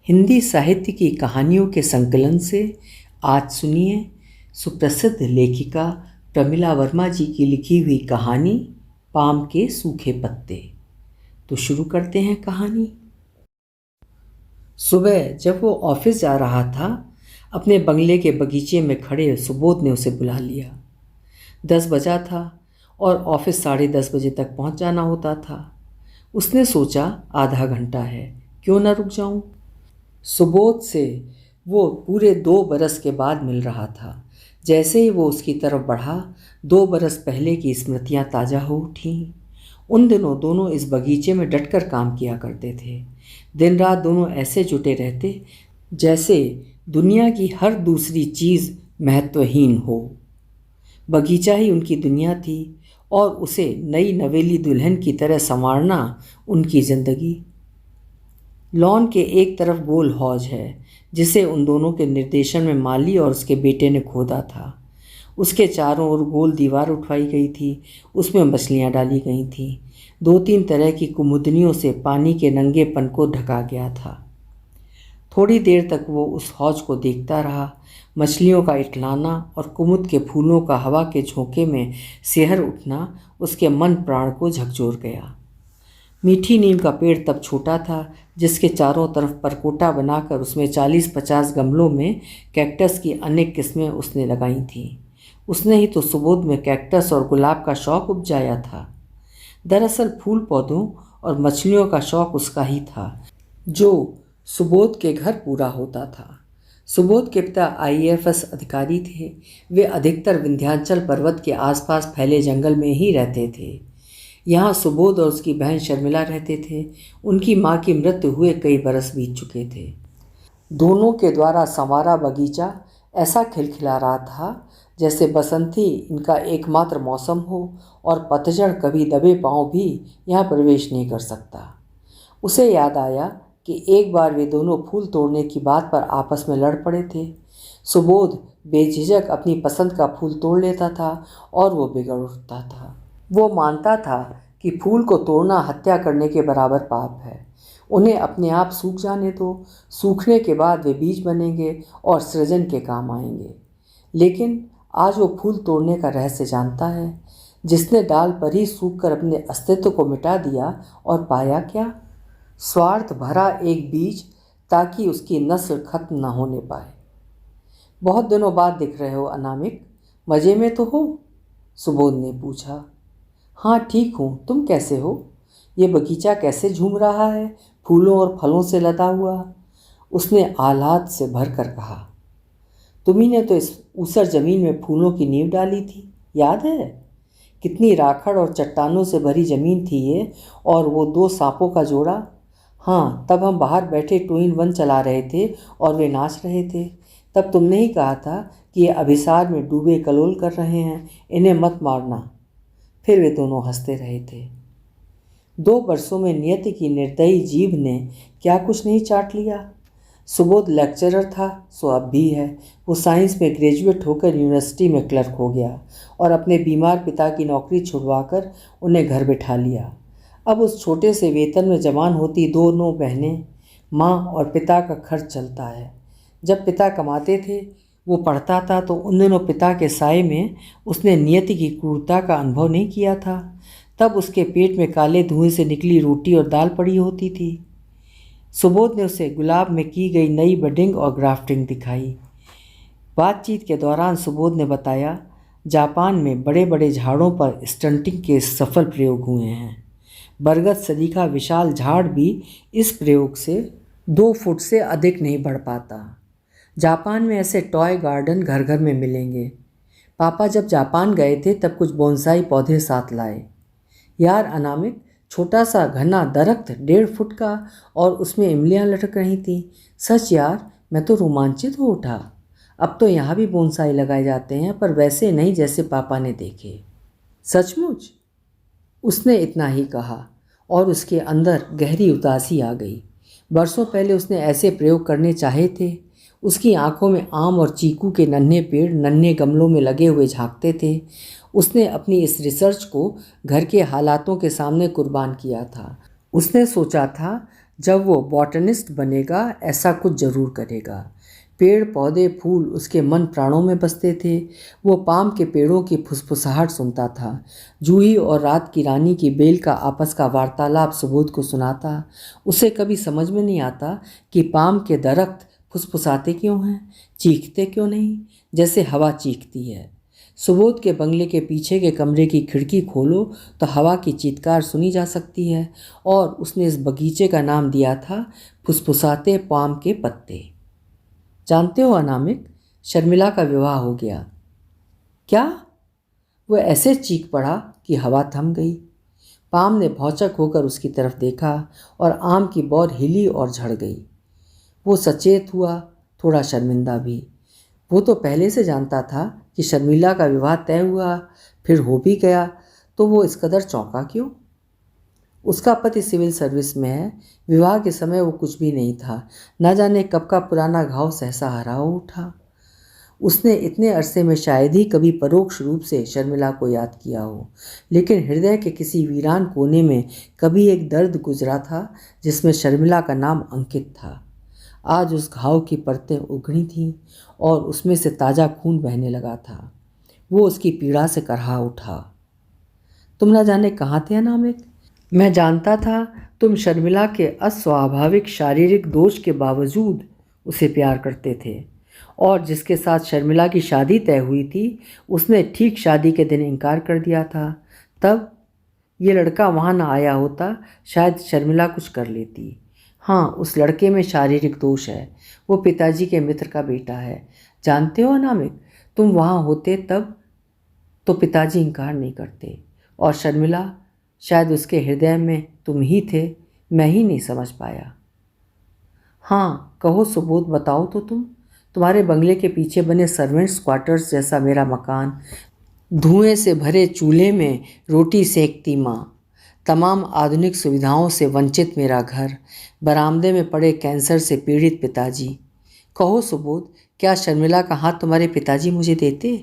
हिंदी साहित्य की कहानियों के संकलन से आज सुनिए सुप्रसिद्ध लेखिका प्रमिला वर्मा जी की लिखी हुई कहानी पाम के सूखे पत्ते। तो शुरू करते हैं कहानी। सुबह जब वो ऑफिस जा रहा था, अपने बंगले के बगीचे में खड़े सुबोध ने उसे बुला लिया। 10 बजा था और ऑफिस 10:30 बजे तक पहुंच जाना होता था। उसने सोचा आधा घंटा है, क्यों ना रुक जाऊं। सुबोध से वो पूरे 2 बरस के बाद मिल रहा था। जैसे ही वो उसकी तरफ बढ़ा, 2 बरस पहले की स्मृतियां ताज़ा हो उठीं। उन दिनों दोनों इस बगीचे में डटकर काम किया करते थे। दिन रात दोनों ऐसे जुटे रहते जैसे दुनिया की हर दूसरी चीज़ महत्वहीन हो। बगीचा ही उनकी दुनिया थी और उसे नई नवेली दुल्हन की तरह संवारना उनकी ज़िंदगी। लॉन के एक तरफ गोल हौज है, जिसे उन दोनों के निर्देशन में माली और उसके बेटे ने खोदा था। उसके चारों ओर गोल दीवार उठवाई गई थी, उसमें मछलियाँ डाली गई थीं। 2-3 तरह की कुमुदनियों से पानी के नंगेपन को ढका गया था। थोड़ी देर तक वो उस हौज को देखता रहा। मछलियों का इठलाना और कुमुद के फूलों का हवा के झोंके में सिहर उठना उसके मन प्राण को झकझोर गया। मीठी नीम का पेड़ तब छोटा था, जिसके चारों तरफ परकोटा बनाकर उसमें 40-50 गमलों में कैक्टस की अनेक किस्में उसने लगाई थीं। उसने ही तो सुबोध में कैक्टस और गुलाब का शौक उपजाया था। दरअसल फूल पौधों और मछलियों का शौक उसका ही था, जो सुबोध के घर पूरा होता था। सुबोध के पिता IAFS अधिकारी थे। वे अधिकतर विंध्याचल पर्वत के आसपास फैले जंगल में ही रहते थे। यहाँ सुबोध और उसकी बहन शर्मिला रहते थे। उनकी माँ की मृत्यु हुए कई बरस बीत चुके थे। दोनों के द्वारा संवारा बगीचा ऐसा खिलखिला रहा था जैसे बसंती इनका एकमात्र मौसम हो और पतझड़ कभी दबे पांव भी यहाँ प्रवेश नहीं कर सकता। उसे याद आया कि एक बार वे दोनों फूल तोड़ने की बात पर आपस में लड़ पड़े थे। सुबोध बेझिझक अपनी पसंद का फूल तोड़ लेता था और वो बिगड़ उठता था। वो मानता था कि फूल को तोड़ना हत्या करने के बराबर पाप है। उन्हें अपने आप सूख जाने दो, सूखने के बाद वे बीज बनेंगे और सृजन के काम आएंगे। लेकिन आज वो फूल तोड़ने का रहस्य जानता है। जिसने डाल पर ही सूख कर अपने अस्तित्व को मिटा दिया और पाया क्या? स्वार्थ भरा एक बीज, ताकि उसकी नस्ल खत्म न होने पाए। बहुत दिनों बाद दिख रहे हो अनामिक, मज़े में तो हो? सुबोध ने पूछा। हाँ ठीक हूँ, तुम कैसे हो? ये बगीचा कैसे झूम रहा है, फूलों और फलों से लदा हुआ? उसने आह्लाद से भर कर कहा। तुम्ही ने तो इस ऊसर जमीन में फूलों की नींव डाली थी, याद है? कितनी राखड़ और चट्टानों से भरी जमीन थी ये, और वो 2 सांपों का जोड़ा। हाँ, तब हम बाहर बैठे 2-in-1 चला रहे थे और वे नाच रहे थे। तब तुमने ही कहा था कि ये अभिसार में डूबे कलोल कर रहे हैं, इन्हें मत मारना। फिर वे दोनों हंसते रहे थे। 2 वर्षों में नियति की निर्दयी जीभ ने क्या कुछ नहीं चाट लिया। सुबोध लेक्चरर था, सो अब भी है। वो साइंस में ग्रेजुएट होकर यूनिवर्सिटी में क्लर्क हो गया और अपने बीमार पिता की नौकरी छुड़वाकर उन्हें घर बिठा लिया। अब उस छोटे से वेतन में जवान होती दोनों बहनें, माँ और पिता का खर्च चलता है। जब पिता कमाते थे, वो पढ़ता था, तो उन दिनों पिता के साए में उसने नियति की क्रूरता का अनुभव नहीं किया था। तब उसके पेट में काले धुएं से निकली रोटी और दाल पड़ी होती थी। सुबोध ने उसे गुलाब में की गई नई बडिंग और ग्राफ्टिंग दिखाई। बातचीत के दौरान सुबोध ने बताया, जापान में बड़े बड़े झाड़ों पर स्टंटिंग के सफल प्रयोग हुए हैं। बरगद सरीखा विशाल झाड़ भी इस प्रयोग से 2 फुट से अधिक नहीं बढ़ पाता। जापान में ऐसे टॉय गार्डन घर घर में मिलेंगे। पापा जब जापान गए थे तब कुछ बोनसाई पौधे साथ लाए। यार अनामिक, छोटा सा घना दरख्त 1.5 फुट का, और उसमें इमलियाँ लटक रही थीं। सच यार, मैं तो रोमांचित हो उठा। अब तो यहाँ भी बोनसाई लगाए जाते हैं, पर वैसे नहीं जैसे पापा ने देखे। सचमुच? उसने इतना ही कहा और उसके अंदर गहरी उदासी आ गई। बरसों पहले उसने ऐसे प्रयोग करने चाहे थे। उसकी आंखों में आम और चीकू के नन्हे पेड़ नन्हे गमलों में लगे हुए झांकते थे। उसने अपनी इस रिसर्च को घर के हालातों के सामने कुर्बान किया था। उसने सोचा था, जब वो बॉटनिस्ट बनेगा ऐसा कुछ ज़रूर करेगा। पेड़ पौधे फूल उसके मन प्राणों में बसते थे। वो पाम के पेड़ों की फुसफुसाहट सुनता था, जूही और रात की रानी की बेल का आपस का वार्तालाप सुबोध को सुनाता। उसे कभी समझ में नहीं आता कि पाम के दरख्त फुसफुसाते क्यों हैं, चीखते क्यों नहीं, जैसे हवा चीखती है। सुबोध के बंगले के पीछे के कमरे की खिड़की खोलो तो हवा की चीत्कार सुनी जा सकती है, और उसने इस बगीचे का नाम दिया था फुसफुसाते पाम के पत्ते। जानते हो अनामिक, शर्मिला का विवाह हो गया। क्या? वह ऐसे चीख पड़ा कि हवा थम गई। पाम ने भौचक होकर उसकी तरफ देखा और आम की बौर हिली और झड़ गई। वो सचेत हुआ, थोड़ा शर्मिंदा भी। वो तो पहले से जानता था कि शर्मिला का विवाह तय हुआ, फिर हो भी गया, तो वो इस कदर चौंका क्यों? उसका पति सिविल सर्विस में है। विवाह के समय वो कुछ भी नहीं था। न जाने कब का पुराना घाव सहसा हरा हो उठा। उसने इतने अरसे में शायद ही कभी परोक्ष रूप से शर्मिला को याद किया हो, लेकिन हृदय के किसी वीरान कोने में कभी एक दर्द गुजरा था जिसमें शर्मिला का नाम अंकित था। आज उस घाव की परतें उगड़ी थीं और उसमें से ताज़ा खून बहने लगा था। वो उसकी पीड़ा से करहा उठा। तुम न जाने कहाँ थे अनामिक। मैं जानता था तुम शर्मिला के अस्वाभाविक शारीरिक दोष के बावजूद उसे प्यार करते थे, और जिसके साथ शर्मिला की शादी तय हुई थी उसने ठीक शादी के दिन इनकार कर दिया था। तब ये लड़का वहाँ ना आया होता, शायद शर्मिला कुछ कर लेती। हाँ, उस लड़के में शारीरिक दोष है। वो पिताजी के मित्र का बेटा है। जानते हो अनामिक, तुम वहाँ होते तब तो पिताजी इनकार नहीं करते, और शर्मिला, शायद उसके हृदय में तुम ही थे, मैं ही नहीं समझ पाया। हाँ कहो सुबोध, बताओ तो तुम्हारे बंगले के पीछे बने सर्वेंट्स क्वार्टर्स जैसा मेरा मकान, धुएं से भरे चूल्हे में रोटी सेकती माँ, तमाम आधुनिक सुविधाओं से वंचित मेरा घर, बरामदे में पड़े कैंसर से पीड़ित पिताजी। कहो सुबोध, क्या शर्मिला का हाथ तुम्हारे पिताजी मुझे देते?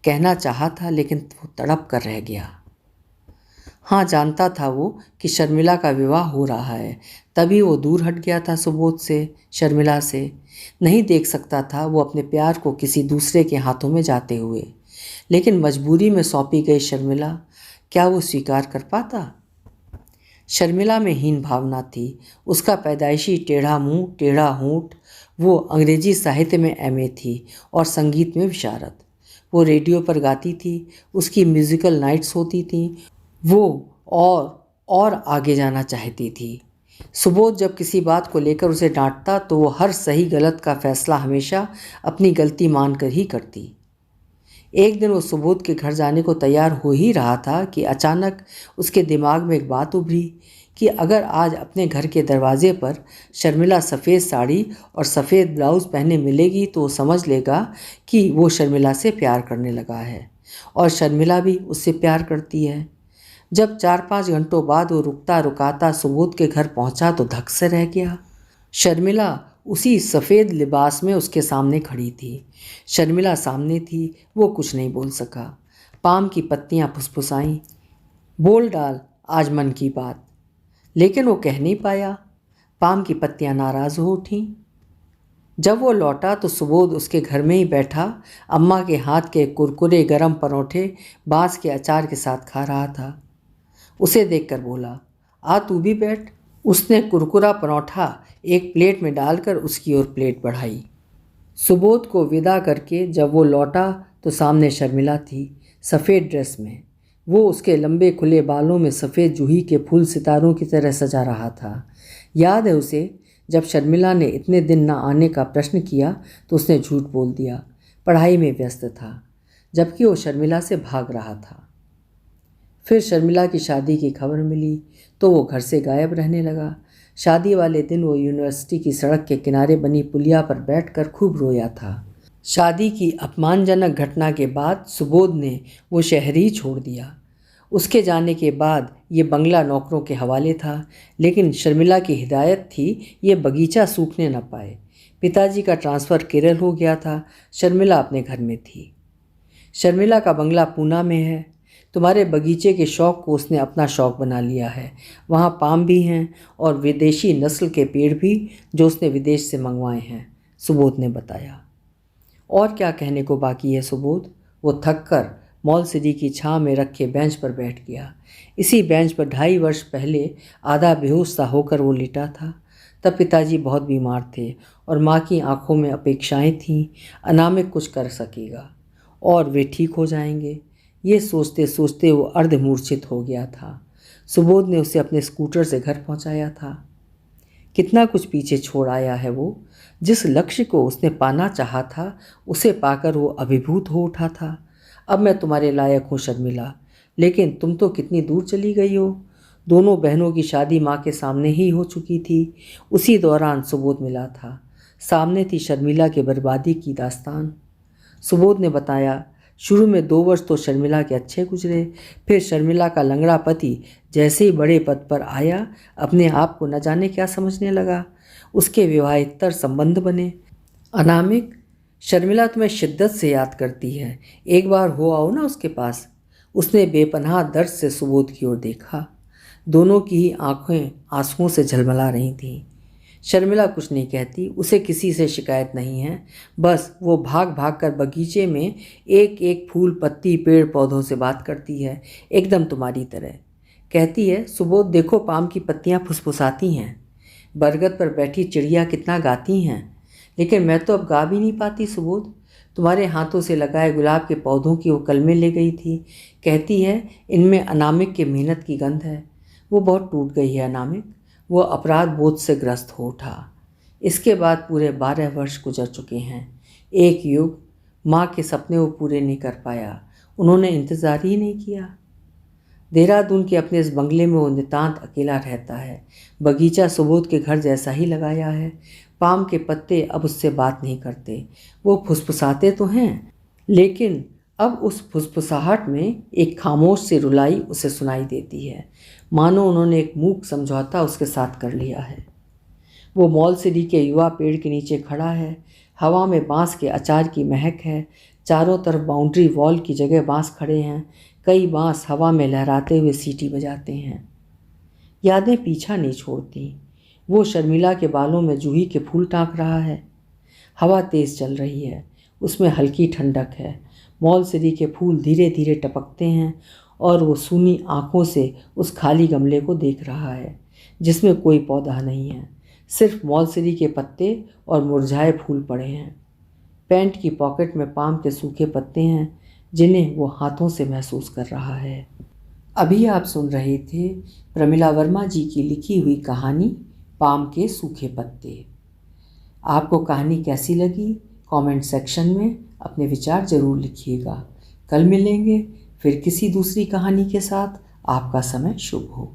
कहना चाहा था लेकिन वो तड़प कर रह गया। हाँ, जानता था वो कि शर्मिला का विवाह हो रहा है, तभी वो दूर हट गया था सुबोध से, शर्मिला से। नहीं देख सकता था वो अपने प्यार को किसी दूसरे के हाथों में जाते हुए। लेकिन मजबूरी में सौंपी गई शर्मिला, क्या वो स्वीकार कर पाता? शर्मिला में हीन भावना थी। उसका पैदाइशी टेढ़ा मुंह, टेढ़ा होंठ। वो अंग्रेजी साहित्य में एमए थी और संगीत में विशारद। वो रेडियो पर गाती थी, उसकी म्यूजिकल नाइट्स होती थीं। वो और आगे जाना चाहती थी। सुबोध जब किसी बात को लेकर उसे डांटता तो वो हर सही गलत का फैसला हमेशा अपनी गलती मानकर ही करती। एक दिन वो सुबोध के घर जाने को तैयार हो ही रहा था कि अचानक उसके दिमाग में एक बात उभरी कि अगर आज अपने घर के दरवाजे पर शर्मिला सफ़ेद साड़ी और सफ़ेद ब्लाउज़ पहने मिलेगी तो वो समझ लेगा कि वो शर्मिला से प्यार करने लगा है, और शर्मिला भी उससे प्यार करती है। जब 4-5 घंटों बाद वो रुकता रुकाता सुबोध के घर पहुंचा तो धक से रह गया। शर्मिला उसी सफ़ेद लिबास में उसके सामने खड़ी थी। शर्मिला सामने थी, वो कुछ नहीं बोल सका। पाम की पत्तियां फुसफुसाईं, बोल डाल आज मन की बात, लेकिन वो कह नहीं पाया। पाम की पत्तियां नाराज़ हो उठीं। जब वो लौटा तो सुबोध उसके घर में ही बैठा अम्मा के हाथ के कुरकुरे गरम परोठे बाँस के अचार के साथ खा रहा था। उसे देखकर बोला, आ तू भी बैठ। उसने कुरकुरा परोठा एक प्लेट में डालकर उसकी ओर प्लेट बढ़ाई। सुबोध को विदा करके जब वो लौटा तो सामने शर्मिला थी, सफ़ेद ड्रेस में। वो उसके लंबे खुले बालों में सफ़ेद जूही के फूल सितारों की तरह सजा रहा था। याद है उसे, जब शर्मिला ने इतने दिन न आने का प्रश्न किया तो उसने झूठ बोल दिया, पढ़ाई में व्यस्त था, जबकि वो शर्मिला से भाग रहा था। फिर शर्मिला की शादी की खबर मिली तो वो घर से गायब रहने लगा। शादी वाले दिन वो यूनिवर्सिटी की सड़क के किनारे बनी पुलिया पर बैठकर खूब रोया था। शादी की अपमानजनक घटना के बाद सुबोध ने वो शहर ही छोड़ दिया। उसके जाने के बाद ये बंगला नौकरों के हवाले था, लेकिन शर्मिला की हिदायत थी ये बगीचा सूखने न पाए। पिताजी का ट्रांसफ़र केरल हो गया था, शर्मिला अपने घर में थी। शर्मिला का बंगला पूना में है। तुम्हारे बगीचे के शौक़ को उसने अपना शौक़ बना लिया है। वहाँ पाम भी हैं और विदेशी नस्ल के पेड़ भी जो उसने विदेश से मंगवाए हैं, सुबोध ने बताया। और क्या कहने को बाकी है सुबोध? वो थककर मॉल सिटी की छाँव में रखे बेंच पर बैठ गया। इसी बेंच पर 2.5 वर्ष पहले आधा बेहोश सा होकर वो लेटा था। तब पिताजी बहुत बीमार थे और माँ की आंखों में अपेक्षाएं थीं, अनामिक कुछ कर सकेगा और वे ठीक हो जाएंगे। ये सोचते सोचते वो अर्धमूर्छित हो गया था। सुबोध ने उसे अपने स्कूटर से घर पहुंचाया था। कितना कुछ पीछे छोड़ आया है वो। जिस लक्ष्य को उसने पाना चाहा था उसे पाकर वो अभिभूत हो उठा था। अब मैं तुम्हारे लायक हूँ शर्मिला, लेकिन तुम तो कितनी दूर चली गई हो। दोनों बहनों की शादी माँ के सामने ही हो चुकी थी। उसी दौरान सुबोध मिला था। सामने थी शर्मिला के बर्बादी की दास्तान। सुबोध ने बताया, शुरू में 2 वर्ष तो शर्मिला के अच्छे गुजरे। फिर शर्मिला का लंगड़ा पति जैसे ही बड़े पद पर आया, अपने आप को न जाने क्या समझने लगा। उसके विवाहेतर संबंध बने। अनामिक, शर्मिला तुम्हें शिद्दत से याद करती है। एक बार हो आओ ना उसके पास। उसने बेपनाह दर्द से सुबोध की ओर देखा। दोनों की ही आंखें आंसुओं से झलमला रही थीं। शर्मिला कुछ नहीं कहती, उसे किसी से शिकायत नहीं है। बस वो भाग भाग कर बगीचे में एक एक फूल, पत्ती, पेड़ पौधों से बात करती है, एकदम तुम्हारी तरह। कहती है, सुबोध देखो पाम की पत्तियां फुसफुसाती हैं, बरगद पर बैठी चिड़िया कितना गाती हैं। लेकिन मैं तो अब गा भी नहीं पाती सुबोध। तुम्हारे हाथों से लगाए गुलाब के पौधों की वो कलमें ले गई थी। कहती है इनमें अनामिक के मेहनत की गंध है। वो बहुत टूट गई है अनामिक। वो अपराध बोध से ग्रस्त हो उठा। इसके बाद पूरे 12 वर्ष गुजर चुके हैं। एक युग। माँ के सपने वो पूरे नहीं कर पाया। उन्होंने इंतज़ार ही नहीं किया। देहरादून के अपने इस बंगले में वो नितांत अकेला रहता है। बगीचा सुबोध के घर जैसा ही लगाया है। पाम के पत्ते अब उससे बात नहीं करते। वो फुसफुसाते तो हैं, लेकिन अब उस फुसफुसाहट में एक खामोश सी रुलाई उसे सुनाई देती है, मानो उन्होंने एक मूक समझौता उसके साथ कर लिया है। वो मॉल सिटी के युवा पेड़ के नीचे खड़ा है। हवा में बांस के अचार की महक है। चारों तरफ बाउंड्री वॉल की जगह बांस खड़े हैं। कई बांस हवा में लहराते हुए सीटी बजाते हैं। यादें पीछा नहीं छोड़ती। वो शर्मिला के बालों में जूही के फूल टाँक रहा है। हवा तेज़ चल रही है, उसमें हल्की ठंडक है। मॉल सिटी के फूल धीरे धीरे टपकते हैं और वो सूनी आँखों से उस खाली गमले को देख रहा है जिसमें कोई पौधा नहीं है, सिर्फ मॉल सिटी के पत्ते और मुरझाए फूल पड़े हैं। पैंट की पॉकेट में पाम के सूखे पत्ते हैं जिन्हें वो हाथों से महसूस कर रहा है। अभी आप सुन रहे थे प्रमिला वर्मा जी की लिखी हुई कहानी पाम के सूखे पत्ते। आपको कहानी कैसी लगी? कमेंट सेक्शन में अपने विचार ज़रूर लिखिएगा। कल मिलेंगे फिर किसी दूसरी कहानी के साथ। आपका समय शुभ हो।